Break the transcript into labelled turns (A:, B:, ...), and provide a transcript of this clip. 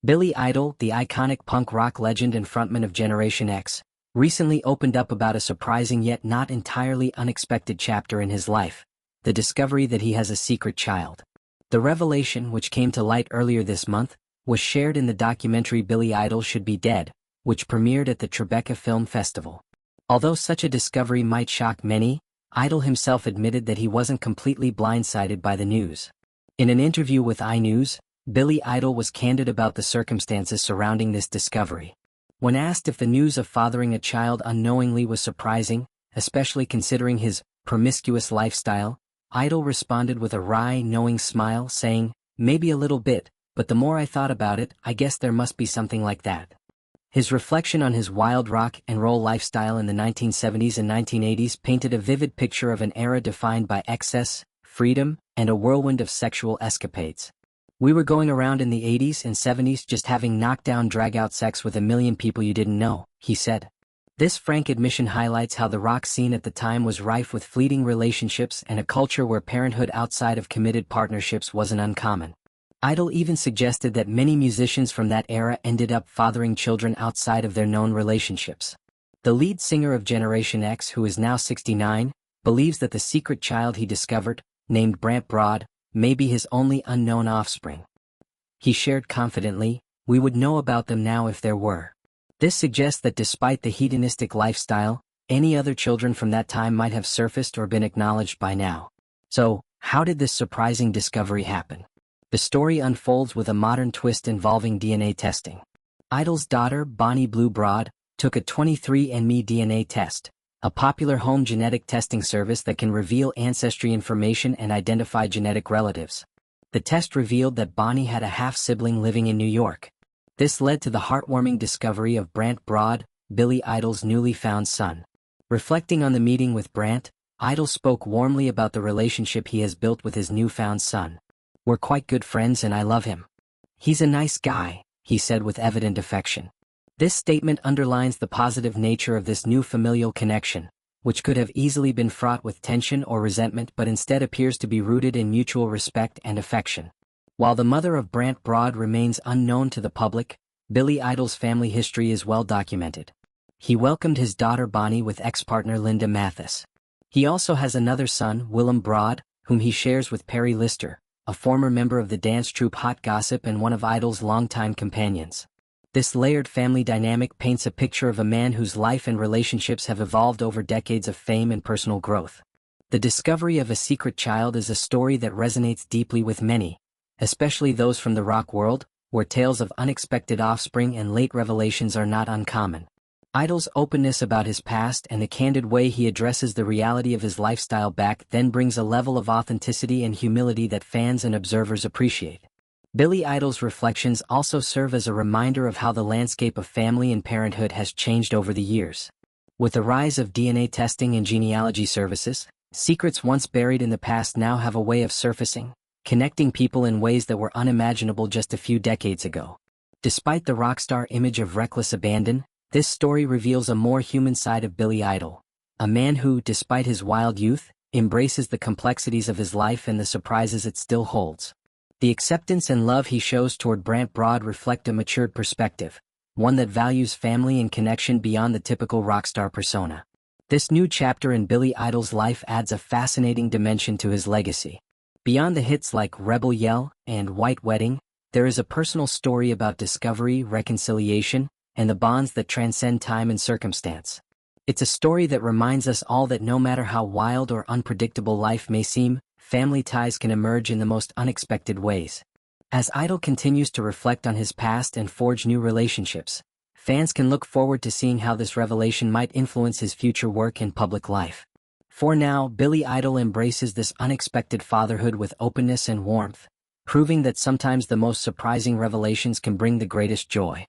A: Billy Idol, the iconic punk rock legend and frontman of Generation X, recently opened up about a surprising yet not entirely unexpected chapter in his life, the discovery that he has a secret child. The revelation, which came to light earlier this month, was shared in the documentary Billy Idol Should Be Dead, which premiered at the Tribeca Film Festival. Although such a discovery might shock many, Idol himself admitted that he wasn't completely blindsided by the news. In an interview with iNews, Billy Idol was candid about the circumstances surrounding this discovery. When asked if the news of fathering a child unknowingly was surprising, especially considering his promiscuous lifestyle, Idol responded with a wry, knowing smile, saying, "Maybe a little bit, but the more I thought about it, I guess there must be something like that." His reflection on his wild rock and roll lifestyle in the 1970s and 1980s painted a vivid picture of an era defined by excess, freedom, and a whirlwind of sexual escapades. "We were going around in the 80s and 70s just having knockdown drag-out sex with a million people you didn't know," he said. This frank admission highlights how the rock scene at the time was rife with fleeting relationships and a culture where parenthood outside of committed partnerships wasn't uncommon. Idol even suggested that many musicians from that era ended up fathering children outside of their known relationships. The lead singer of Generation X, who is now 69, believes that the secret child he discovered, named Brant Broad, may be his only unknown offspring. He shared confidently, "We would know about them now if there were." This suggests that despite the hedonistic lifestyle, any other children from that time might have surfaced or been acknowledged by now. So, how did this surprising discovery happen? The story unfolds with a modern twist involving DNA testing. Idol's daughter, Bonnie Blue Broad, took a 23andMe DNA test, a popular home genetic testing service that can reveal ancestry information and identify genetic relatives. The test revealed that Bonnie had a half-sibling living in New York. This led to the heartwarming discovery of Brant Broad, Billy Idol's newly found son. Reflecting on the meeting with Brant, Idol spoke warmly about the relationship he has built with his newfound son. "We're quite good friends and I love him. He's a nice guy," he said with evident affection. This statement underlines the positive nature of this new familial connection, which could have easily been fraught with tension or resentment but instead appears to be rooted in mutual respect and affection. While the mother of Brant Broad remains unknown to the public, Billy Idol's family history is well documented. He welcomed his daughter Bonnie with ex-partner Linda Mathis. He also has another son, Willem Broad, whom he shares with Perri Lister, a former member of the dance troupe Hot Gossip and one of Idol's longtime companions. This layered family dynamic paints a picture of a man whose life and relationships have evolved over decades of fame and personal growth. The discovery of a secret child is a story that resonates deeply with many, especially those from the rock world, where tales of unexpected offspring and late revelations are not uncommon. Idol's openness about his past and the candid way he addresses the reality of his lifestyle back then brings a level of authenticity and humility that fans and observers appreciate. Billy Idol's reflections also serve as a reminder of how the landscape of family and parenthood has changed over the years. With the rise of DNA testing and genealogy services, secrets once buried in the past now have a way of surfacing, connecting people in ways that were unimaginable just a few decades ago. Despite the rockstar image of reckless abandon, this story reveals a more human side of Billy Idol, a man who, despite his wild youth, embraces the complexities of his life and the surprises it still holds. The acceptance and love he shows toward Brant Broad reflect a matured perspective, one that values family and connection beyond the typical rockstar persona. This new chapter in Billy Idol's life adds a fascinating dimension to his legacy. Beyond the hits like Rebel Yell and White Wedding, there is a personal story about discovery, reconciliation, and the bonds that transcend time and circumstance. It's a story that reminds us all that no matter how wild or unpredictable life may seem, family ties can emerge in the most unexpected ways. As Idol continues to reflect on his past and forge new relationships, fans can look forward to seeing how this revelation might influence his future work and public life. For now, Billy Idol embraces this unexpected fatherhood with openness and warmth, proving that sometimes the most surprising revelations can bring the greatest joy.